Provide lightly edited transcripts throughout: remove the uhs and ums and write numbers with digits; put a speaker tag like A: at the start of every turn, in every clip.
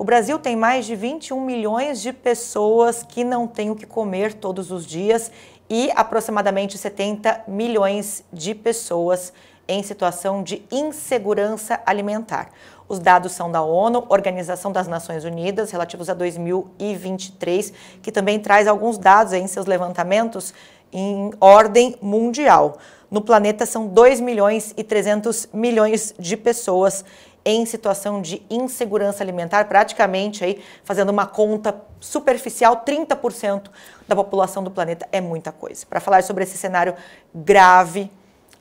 A: O Brasil tem mais de 21 milhões de pessoas que não têm o que comer todos os dias e aproximadamente 70 milhões de pessoas em situação de insegurança alimentar. Os dados são da ONU, Organização das Nações Unidas, relativos a 2023, que também traz alguns dados em seus levantamentos em ordem mundial. No planeta são 2 milhões e 300 milhões de pessoas em situação de insegurança alimentar, praticamente aí fazendo uma conta superficial, 30% da população do planeta é muita coisa. Para falar sobre esse cenário grave,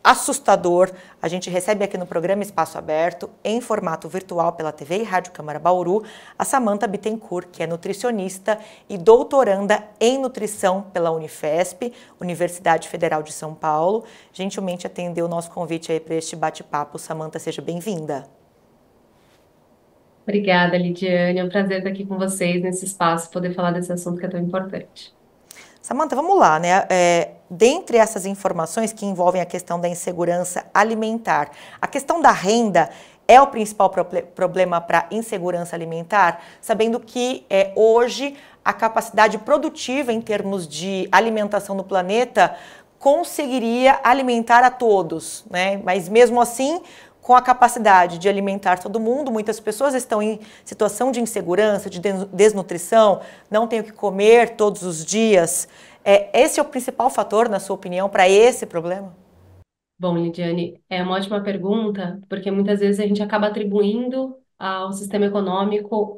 A: assustador, a gente recebe aqui no programa Espaço Aberto, em formato virtual pela TV e Rádio Câmara Bauru, a Samantha Bittencourt, que é nutricionista e doutoranda em nutrição pela Unifesp, Universidade Federal de São Paulo. Gentilmente atendeu o nosso convite aí para este bate-papo. Samantha, seja bem-vinda.
B: Obrigada, Lidiane. É um prazer estar aqui com vocês nesse espaço, poder falar desse assunto que é tão importante.
A: Samantha, vamos lá, né? Dentre essas informações que envolvem a questão da insegurança alimentar, a questão da renda é o principal problema para insegurança alimentar, sabendo que hoje a capacidade produtiva em termos de alimentação no planeta conseguiria alimentar a todos, né? Mas mesmo assim, com a capacidade de alimentar todo mundo, muitas pessoas estão em situação de insegurança, de desnutrição, não têm o que comer todos os dias. Esse é o principal fator, na sua opinião, para esse problema?
B: Bom, Lidiane, é uma ótima pergunta, porque muitas vezes a gente acaba atribuindo ao sistema econômico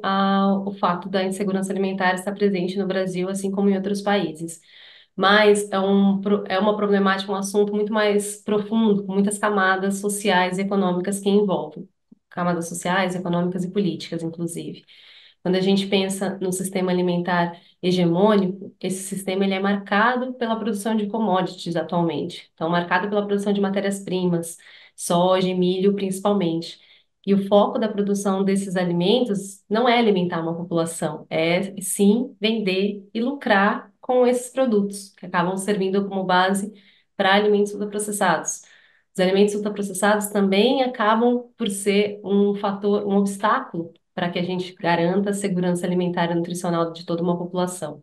B: o fato da insegurança alimentar estar presente no Brasil, assim como em outros países. Mas é uma problemática, um assunto muito mais profundo, com muitas camadas sociais e econômicas que envolvem. Camadas sociais, econômicas e políticas, inclusive. Quando a gente pensa no sistema alimentar hegemônico, esse sistema ele é marcado pela produção de commodities atualmente. Então, marcado pela produção de matérias-primas, soja e milho principalmente. E o foco da produção desses alimentos não é alimentar uma população, é sim vender e lucrar com esses produtos, que acabam servindo como base para alimentos ultraprocessados. Os alimentos ultraprocessados também acabam por ser um fator, um obstáculo para que a gente garanta a segurança alimentar e nutricional de toda uma população.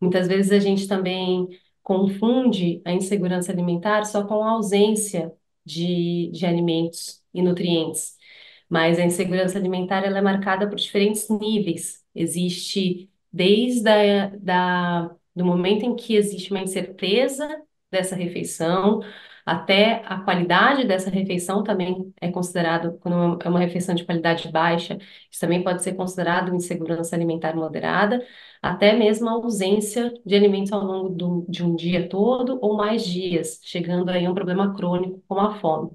B: Muitas vezes a gente também confunde a insegurança alimentar só com a ausência de alimentos e nutrientes. Mas a insegurança alimentar ela é marcada por diferentes níveis. Existe desde do momento em que existe uma incerteza dessa refeição, até a qualidade dessa refeição também é considerado, quando é uma refeição de qualidade baixa, isso também pode ser considerado insegurança alimentar moderada, até mesmo a ausência de alimentos ao longo de um dia todo ou mais dias, chegando aí a um problema crônico como a fome.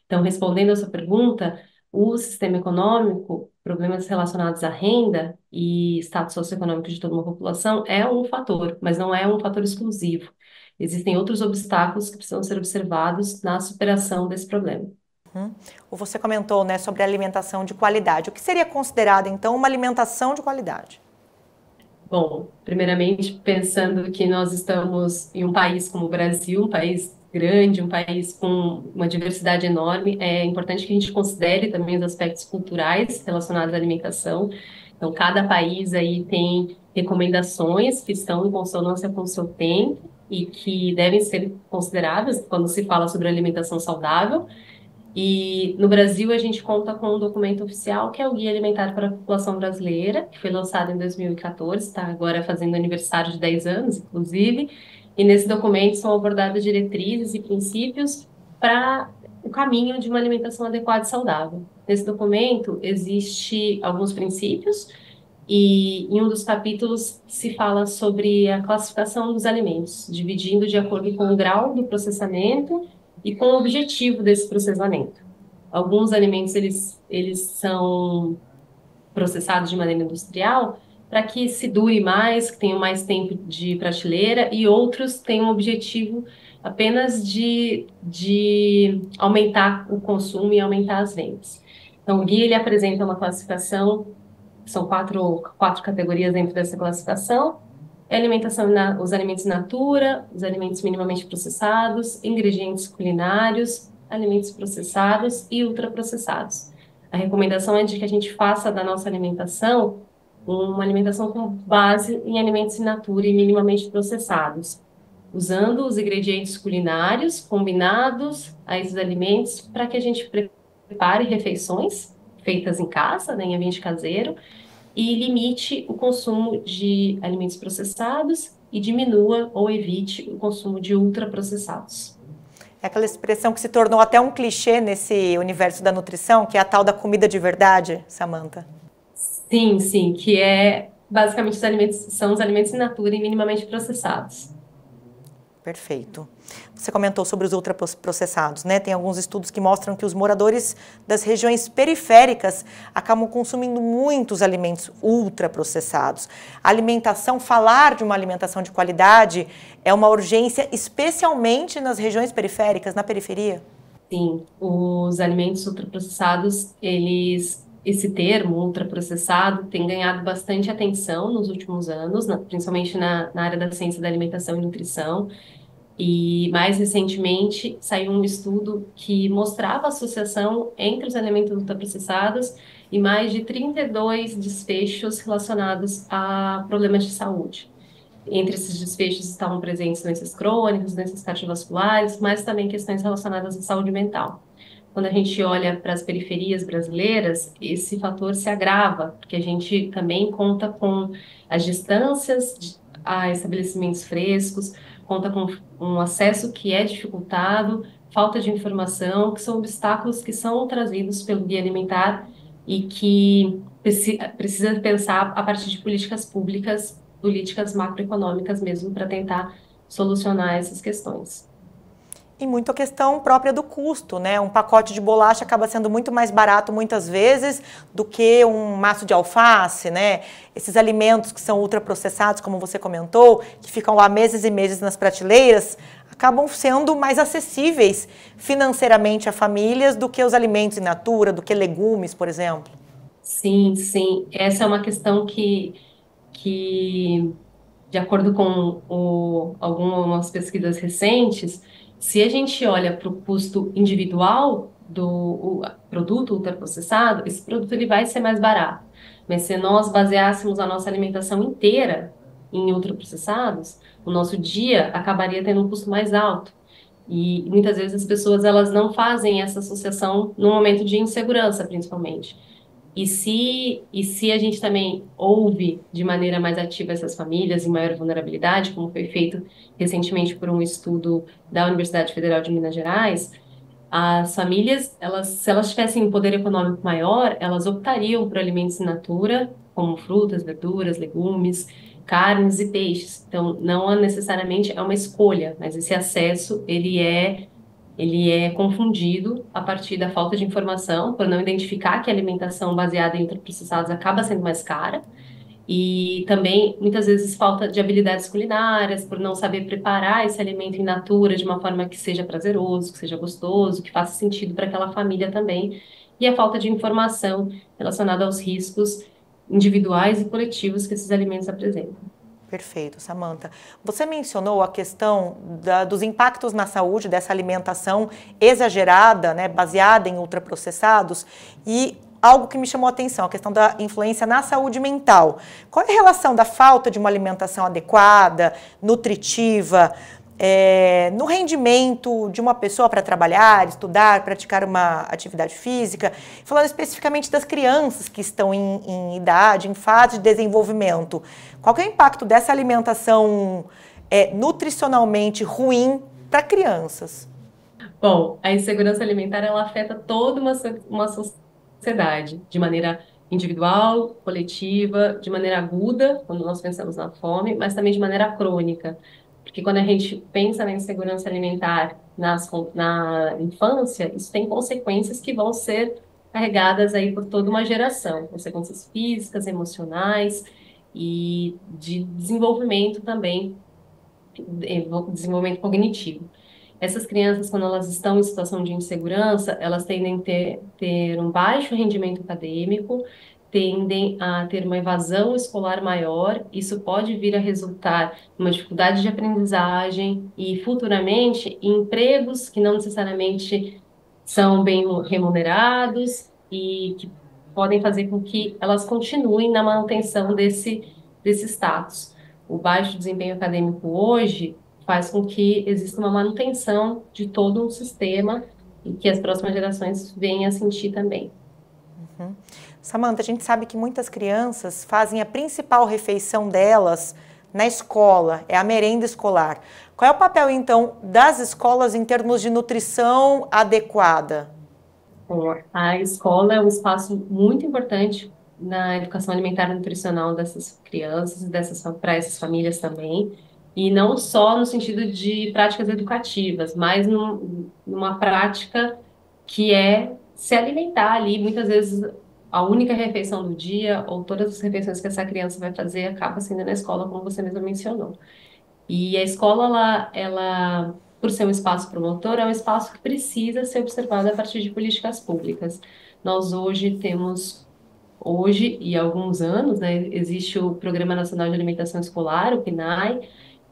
B: Então, respondendo a sua pergunta, o sistema econômico, problemas relacionados à renda e status socioeconômico de toda uma população é um fator, mas não é um fator exclusivo. Existem outros obstáculos que precisam ser observados na superação desse problema.
A: Você comentou, né, sobre alimentação de qualidade. O que seria considerado, então, uma alimentação de qualidade?
B: Bom, primeiramente, pensando que nós estamos em um país como o Brasil, um país grande, um país com uma diversidade enorme, é importante que a gente considere também os aspectos culturais relacionados à alimentação. Então, cada país aí tem recomendações que estão em consonância com o seu tempo e que devem ser consideradas quando se fala sobre alimentação saudável. E no Brasil a gente conta com um documento oficial que é o Guia Alimentar para a População Brasileira, que foi lançado em 2014, está agora fazendo aniversário de 10 anos, inclusive. E nesse documento são abordadas diretrizes e princípios para o caminho de uma alimentação adequada e saudável. Nesse documento existe alguns princípios e em um dos capítulos se fala sobre a classificação dos alimentos, dividindo de acordo com o grau do processamento e com o objetivo desse processamento. Alguns alimentos eles são processados de maneira industrial para que se dure mais, que tenham mais tempo de prateleira, e outros têm um objetivo apenas de aumentar o consumo e aumentar as vendas. Então, o guia ele apresenta uma classificação, são quatro categorias dentro dessa classificação: é alimentação, os alimentos in natura, os alimentos minimamente processados, ingredientes culinários, alimentos processados e ultraprocessados. A recomendação é de que a gente faça da nossa alimentação uma alimentação com base em alimentos in natura e minimamente processados, usando os ingredientes culinários combinados a esses alimentos para que a gente prepare refeições feitas em casa, né, em ambiente caseiro, e limite o consumo de alimentos processados e diminua ou evite o consumo de ultraprocessados.
A: É aquela expressão que se tornou até um clichê nesse universo da nutrição, que é a tal da comida de verdade, Samantha.
B: Sim, sim, que é basicamente os alimentos, são os alimentos in natura e minimamente processados.
A: Perfeito. Você comentou sobre os ultraprocessados, né? Tem alguns estudos que mostram que os moradores das regiões periféricas acabam consumindo muitos alimentos ultraprocessados. A alimentação, falar de uma alimentação de qualidade é uma urgência, especialmente nas regiões periféricas, na periferia?
B: Sim, os alimentos ultraprocessados, esse termo ultraprocessado tem ganhado bastante atenção nos últimos anos, principalmente na área da ciência da alimentação e nutrição. E mais recentemente saiu um estudo que mostrava a associação entre os alimentos ultraprocessados e mais de 32 desfechos relacionados a problemas de saúde. Entre esses desfechos estavam presentes doenças crônicas, doenças cardiovasculares, mas também questões relacionadas à saúde mental. Quando a gente olha para as periferias brasileiras, esse fator se agrava, porque a gente também conta com as distâncias a estabelecimentos frescos, conta com um acesso que é dificultado, falta de informação, que são obstáculos que são trazidos pelo guia alimentar e que precisa pensar a partir de políticas públicas, políticas macroeconômicas mesmo, para tentar solucionar essas questões.
A: E muito a questão própria do custo, né? Um pacote de bolacha acaba sendo muito mais barato muitas vezes do que um maço de alface, né? Esses alimentos que são ultraprocessados, como você comentou, que ficam lá meses e meses nas prateleiras, acabam sendo mais acessíveis financeiramente a famílias do que os alimentos in natura, do que legumes, por exemplo.
B: Sim, sim. Essa é uma questão que de acordo com algumas pesquisas recentes, se a gente olha para o custo individual do produto ultraprocessado, esse produto ele vai ser mais barato. Mas se nós baseássemos a nossa alimentação inteira em ultraprocessados, o nosso dia acabaria tendo um custo mais alto. E muitas vezes as pessoas elas não fazem essa associação no momento de insegurança, principalmente. E se a gente também ouve de maneira mais ativa essas famílias em maior vulnerabilidade, como foi feito recentemente por um estudo da Universidade Federal de Minas Gerais, as famílias, se elas tivessem um poder econômico maior, elas optariam por alimentos in natura, como frutas, verduras, legumes, carnes e peixes. Então, não necessariamente é uma escolha, mas esse acesso, ele é confundido a partir da falta de informação, por não identificar que a alimentação baseada em ultraprocessados acaba sendo mais cara, e também muitas vezes falta de habilidades culinárias, por não saber preparar esse alimento in natura de uma forma que seja prazeroso, que seja gostoso, que faça sentido para aquela família também, e a falta de informação relacionada aos riscos individuais e coletivos que esses alimentos apresentam.
A: Perfeito, Samantha. Você mencionou a questão dos impactos na saúde dessa alimentação exagerada, né, baseada em ultraprocessados, e algo que me chamou a atenção, a questão da influência na saúde mental. Qual é a relação da falta de uma alimentação adequada, nutritiva, no rendimento de uma pessoa para trabalhar, estudar, praticar uma atividade física, falando especificamente das crianças que estão em idade, em fase de desenvolvimento? Qual que é o impacto dessa alimentação nutricionalmente ruim para crianças?
B: Bom, a insegurança alimentar ela afeta toda uma sociedade, de maneira individual, coletiva, de maneira aguda, quando nós pensamos na fome, mas também de maneira crônica. Porque quando a gente pensa na insegurança alimentar na infância, isso tem consequências que vão ser carregadas aí por toda uma geração, consequências físicas, emocionais e de desenvolvimento também, desenvolvimento cognitivo. Essas crianças, quando elas estão em situação de insegurança, elas tendem a ter um baixo rendimento acadêmico, tendem a ter uma evasão escolar maior. Isso pode vir a resultar em uma dificuldade de aprendizagem e, futuramente, em empregos que não necessariamente são bem remunerados e que podem fazer com que elas continuem na manutenção desse status. O baixo desempenho acadêmico hoje faz com que exista uma manutenção de todo um sistema e que as próximas gerações venham a sentir também.
A: Samantha, a gente sabe que muitas crianças fazem a principal refeição delas na escola, é a merenda escolar. Qual é o papel, então, das escolas em termos de nutrição adequada?
B: Bom, a escola é um espaço muito importante na educação alimentar e nutricional dessas crianças, para essas famílias também, e não só no sentido de práticas educativas, mas numa prática que é se alimentar ali. Muitas vezes a única refeição do dia, ou todas as refeições que essa criança vai fazer, acaba sendo na escola, como você mesma mencionou. E a escola, por ser um espaço promotor, é um espaço que precisa ser observado a partir de políticas públicas. Nós hoje e há alguns anos, né, existe o Programa Nacional de Alimentação Escolar, o PNAE,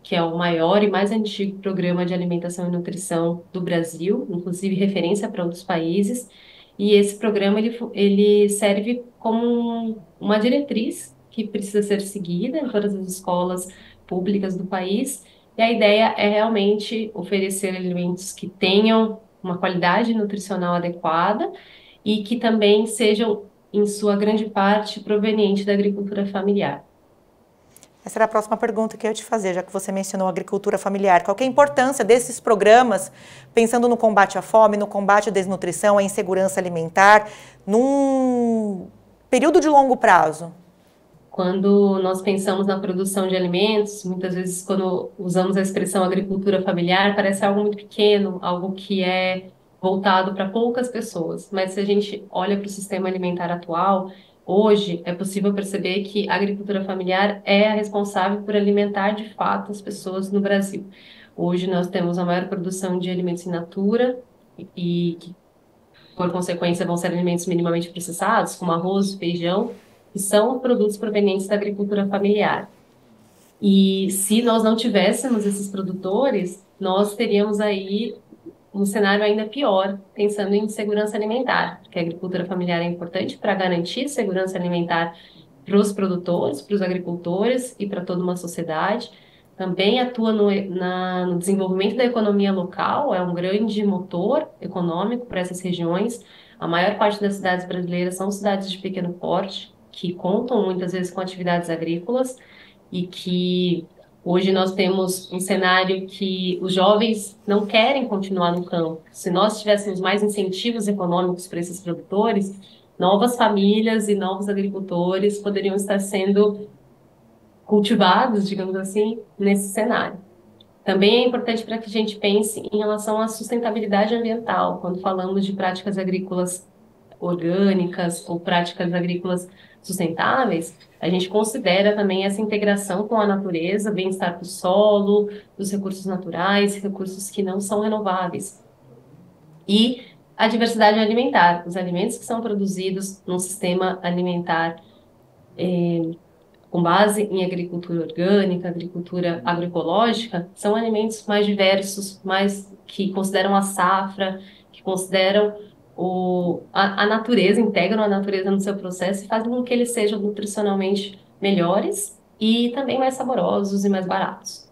B: que é o maior e mais antigo programa de alimentação e nutrição do Brasil, inclusive referência para outros países. E esse programa ele serve como uma diretriz que precisa ser seguida em todas as escolas públicas do país. E a ideia é realmente oferecer alimentos que tenham uma qualidade nutricional adequada e que também sejam, em sua grande parte, provenientes da agricultura familiar.
A: Essa era a próxima pergunta que eu ia te fazer, já que você mencionou a agricultura familiar. Qual que é a importância desses programas, pensando no combate à fome, no combate à desnutrição, à insegurança alimentar, num período de longo prazo?
B: Quando nós pensamos na produção de alimentos, muitas vezes, quando usamos a expressão agricultura familiar, parece algo muito pequeno, algo que é voltado para poucas pessoas. Mas se a gente olha para o sistema alimentar atual, hoje é possível perceber que a agricultura familiar é a responsável por alimentar de fato as pessoas no Brasil. Hoje nós temos a maior produção de alimentos in natura e que, por consequência, vão ser alimentos minimamente processados, como arroz, feijão, que são produtos provenientes da agricultura familiar. E se nós não tivéssemos esses produtores, nós teríamos aí um cenário ainda pior, pensando em segurança alimentar, porque a agricultura familiar é importante para garantir segurança alimentar para os produtores, para os agricultores e para toda uma sociedade. Também atua no desenvolvimento da economia local, é um grande motor econômico para essas regiões. A maior parte das cidades brasileiras são cidades de pequeno porte, que contam muitas vezes com atividades agrícolas e que hoje nós temos um cenário que os jovens não querem continuar no campo. Se nós tivéssemos mais incentivos econômicos para esses produtores, novas famílias e novos agricultores poderiam estar sendo cultivados, digamos assim, nesse cenário. Também é importante para que a gente pense em relação à sustentabilidade ambiental, quando falamos de práticas agrícolas orgânicas ou práticas agrícolas sustentáveis, a gente considera também essa integração com a natureza, bem-estar do solo, dos recursos naturais, recursos que não são renováveis. E a diversidade alimentar, os alimentos que são produzidos num sistema alimentar com base em agricultura orgânica, agricultura agroecológica, são alimentos mais diversos, mais que consideram a safra, que consideram a natureza, integram a natureza no seu processo e fazem com que eles sejam nutricionalmente melhores e também mais saborosos e mais baratos.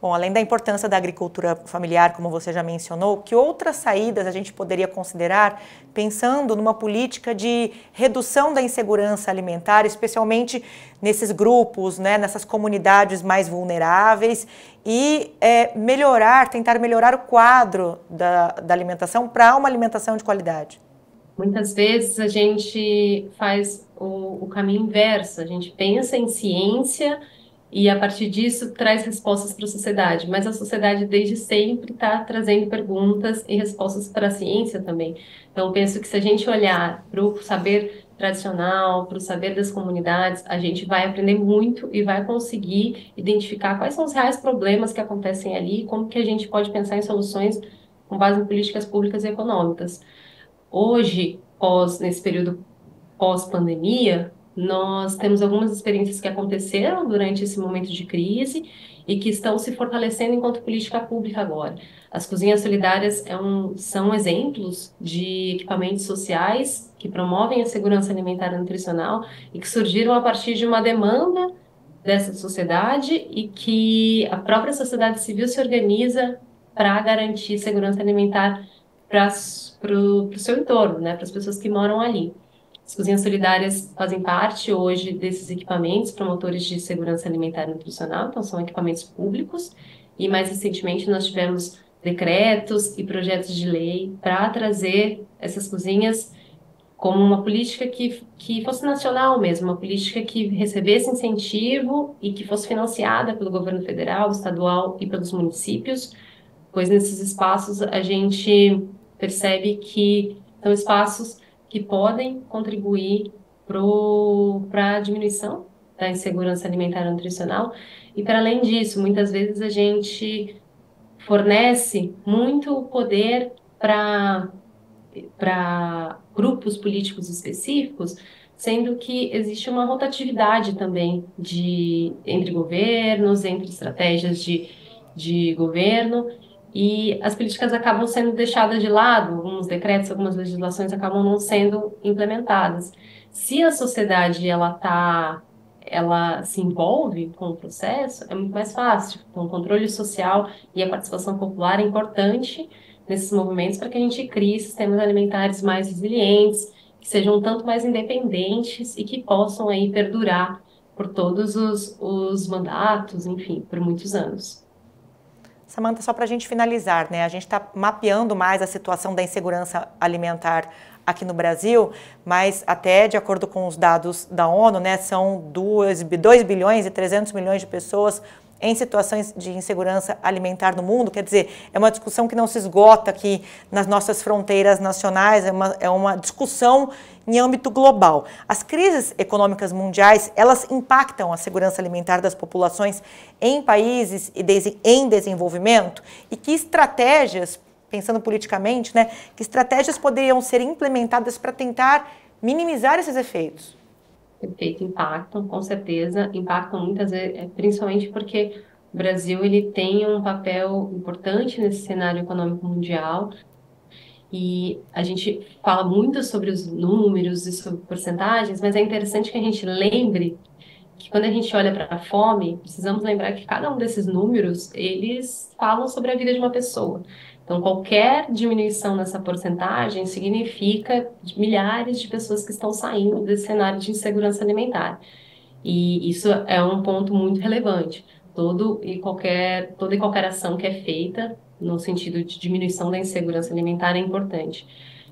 A: Bom, além da importância da agricultura familiar, como você já mencionou, que outras saídas a gente poderia considerar pensando numa política de redução da insegurança alimentar, especialmente nesses grupos, né, nessas comunidades mais vulneráveis e tentar melhorar o quadro da alimentação para uma alimentação de qualidade?
B: Muitas vezes a gente faz o caminho inverso, a gente pensa em ciência e a partir disso traz respostas para a sociedade, mas a sociedade desde sempre está trazendo perguntas e respostas para a ciência também. Então penso que se a gente olhar para o saber tradicional, para o saber das comunidades, a gente vai aprender muito e vai conseguir identificar quais são os reais problemas que acontecem ali e como que a gente pode pensar em soluções com base em políticas públicas e econômicas. Hoje, nesse período pós-pandemia, nós temos algumas experiências que aconteceram durante esse momento de crise e que estão se fortalecendo enquanto política pública agora. As cozinhas solidárias são exemplos de equipamentos sociais que promovem a segurança alimentar e nutricional e que surgiram a partir de uma demanda dessa sociedade e que a própria sociedade civil se organiza para garantir segurança alimentar para o seu entorno, né, para as pessoas que moram ali. As cozinhas solidárias fazem parte hoje desses equipamentos promotores de segurança alimentar e nutricional, então são equipamentos públicos, e mais recentemente nós tivemos decretos e projetos de lei para trazer essas cozinhas como uma política que fosse nacional mesmo, uma política que recebesse incentivo e que fosse financiada pelo governo federal, estadual e pelos municípios, pois nesses espaços a gente percebe que são espaços que podem contribuir para a diminuição da insegurança alimentar e nutricional. E, para além disso, muitas vezes a gente fornece muito poder para grupos políticos específicos, sendo que existe uma rotatividade também entre governos, entre estratégias de governo, e as políticas acabam sendo deixadas de lado, alguns decretos, algumas legislações acabam não sendo implementadas. Se a sociedade ela se envolve com o processo, é muito mais fácil. Então, o controle social e a participação popular é importante nesses movimentos para que a gente crie sistemas alimentares mais resilientes, que sejam um tanto mais independentes e que possam aí perdurar por todos os mandatos, enfim, por muitos anos.
A: Samantha, só para a gente finalizar, né? A gente está mapeando mais a situação da insegurança alimentar aqui no Brasil, mas até de acordo com os dados da ONU, né, são 2 bilhões e 300 milhões de pessoas em situações de insegurança alimentar no mundo. Quer dizer, é uma discussão que não se esgota aqui nas nossas fronteiras nacionais, é uma discussão em âmbito global. As crises econômicas mundiais, elas impactam a segurança alimentar das populações em países em desenvolvimento, e que estratégias, pensando politicamente, né, que estratégias poderiam ser implementadas para tentar minimizar esses efeitos?
B: Perfeito, impactam, com certeza, impactam muitas vezes, principalmente porque o Brasil ele tem um papel importante nesse cenário econômico mundial e a gente fala muito sobre os números e sobre porcentagens, mas é interessante que a gente lembre que quando a gente olha para a fome, precisamos lembrar que cada um desses números, eles falam sobre a vida de uma pessoa. Então, qualquer diminuição nessa porcentagem significa milhares de pessoas que estão saindo desse cenário de insegurança alimentar. E isso é um ponto muito relevante. Toda e qualquer ação que é feita no sentido de diminuição da insegurança alimentar é importante.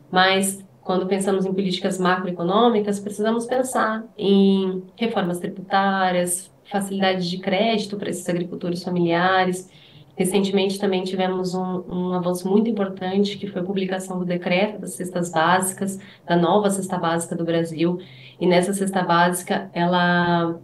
B: Mas, quando pensamos em políticas macroeconômicas, precisamos pensar em reformas tributárias, facilidade de crédito para esses agricultores familiares. Recentemente também tivemos um avanço muito importante, que foi a publicação do decreto das cestas básicas, da nova cesta básica do Brasil. E nessa cesta básica, ela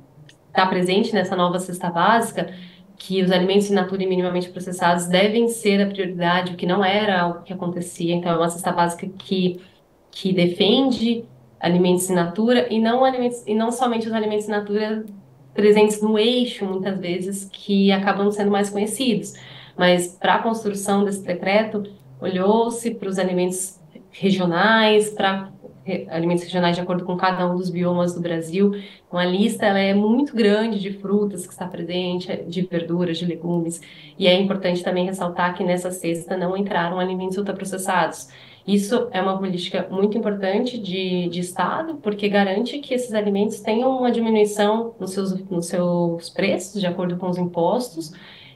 B: está presente nessa nova cesta básica, que os alimentos in natura e minimamente processados devem ser a prioridade, o que não era algo que acontecia. Então, é uma cesta básica que defende alimentos in natura e não somente os alimentos in natura presentes no eixo, muitas vezes, que acabam sendo mais conhecidos. Mas, para a construção desse decreto, olhou-se para os alimentos regionais, para alimentos regionais de acordo com cada um dos biomas do Brasil. Então, a lista ela é muito grande de frutas que está presente, de verduras, de legumes. E é importante também ressaltar que nessa cesta não entraram alimentos ultraprocessados. Isso é uma política muito importante de Estado, porque garante que esses alimentos tenham uma diminuição nos seus preços, de acordo com os impostos,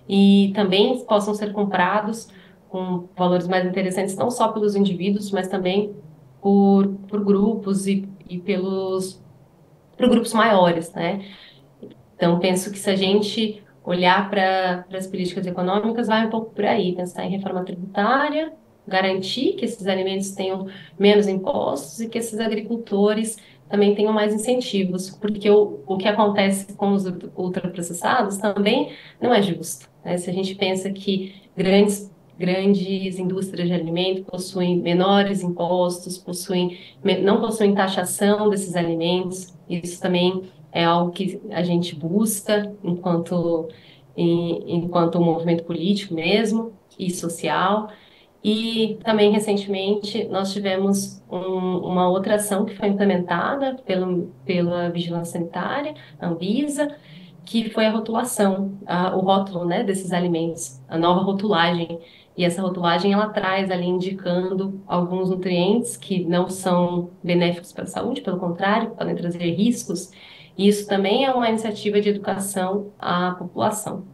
B: e também possam ser comprados com valores mais interessantes, não só pelos indivíduos, mas também por grupos e por grupos maiores, né? Então, penso que se a gente olhar para as políticas econômicas, vai um pouco por aí, pensar em reforma tributária, garantir que esses alimentos tenham menos impostos e que esses agricultores também tenham mais incentivos, porque o que acontece com os ultraprocessados também não é justo, né? Se a gente pensa que grandes indústrias de alimento possuem menores impostos, não possuem taxação desses alimentos, isso também é algo que a gente busca enquanto um movimento político mesmo e social. E também, recentemente, nós tivemos uma outra ação que foi implementada pela Vigilância Sanitária, Anvisa, que foi a rotulação, o rótulo, né, desses alimentos, a nova rotulagem. E essa rotulagem, ela traz ali indicando alguns nutrientes que não são benéficos para a saúde, pelo contrário, podem trazer riscos. E isso também é uma iniciativa de educação à população.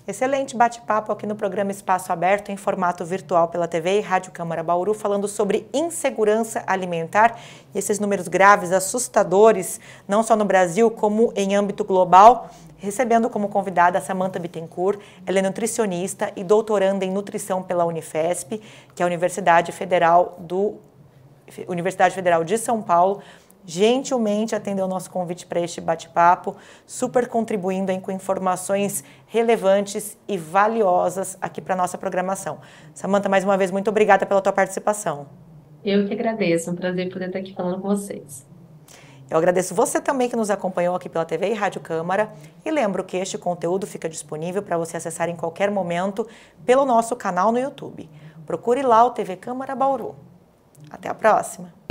A: Excelente bate-papo aqui no programa Espaço Aberto, em formato virtual pela TV e Rádio Câmara Bauru, falando sobre insegurança alimentar e esses números graves, assustadores, não só no Brasil, como em âmbito global. Recebendo como convidada a Samantha Bittencourt, ela é nutricionista e doutoranda em nutrição pela Unifesp, que é a Universidade Federal de São Paulo. Gentilmente atendeu o nosso convite para este bate-papo, super contribuindo com informações relevantes e valiosas aqui para a nossa programação. Samantha, mais uma vez, muito obrigada pela tua participação.
B: Eu que agradeço, é um prazer poder estar aqui falando com vocês.
A: Eu agradeço você também que nos acompanhou aqui pela TV e Rádio Câmara e lembro que este conteúdo fica disponível para você acessar em qualquer momento pelo nosso canal no YouTube. Procure lá o TV Câmara Bauru. Até a próxima!